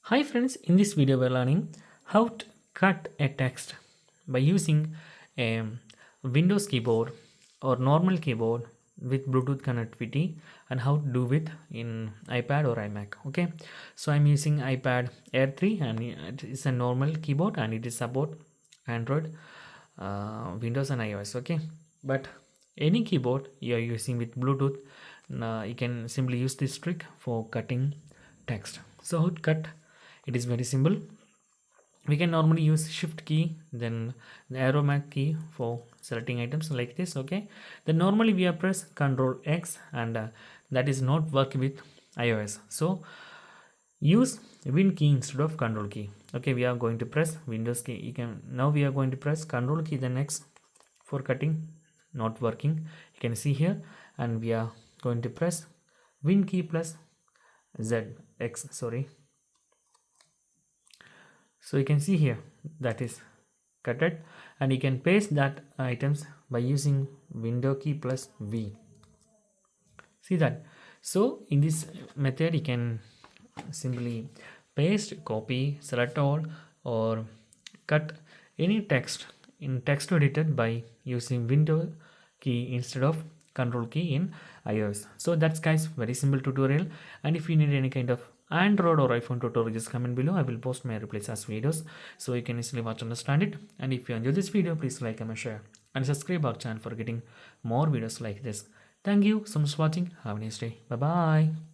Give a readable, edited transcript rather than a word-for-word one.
Hi friends, in this video we're learning how to cut a text by using a Windows keyboard or normal keyboard with Bluetooth connectivity and how to do it in iPad or iMac. Okay, so I'm using iPad Air 3 and it is a normal keyboard and it is support Android, Windows and iOS. Okay, but any keyboard you are using with Bluetooth, you can simply use this trick for cutting text. So how to cut? It is very simple. We can normally use shift key, then the arrow mark key for selecting items like this. Okay, then normally we have press Ctrl X and that is not working with iOS, so use Win key instead of Control key. Okay, we are going to press Windows key. Now we are going to press Control key, then X for cutting, not working, you can see here, and we are going to press Win key plus X, sorry. So you can see here that is cutted, and you can paste that items by using window key plus V. See that? So in this method you can simply paste, copy, select all, or cut any text in text editor by using window key instead of control key in iOS. So that's guys, very simple tutorial, and if you need any kind of Android or iPhone tutorial, just comment below. I will post my replies as videos so you can easily watch and understand it. And if you enjoy this video, please like, comment, share and subscribe our channel for getting more videos like this. Thank you so much for watching. Have a nice day. Bye bye.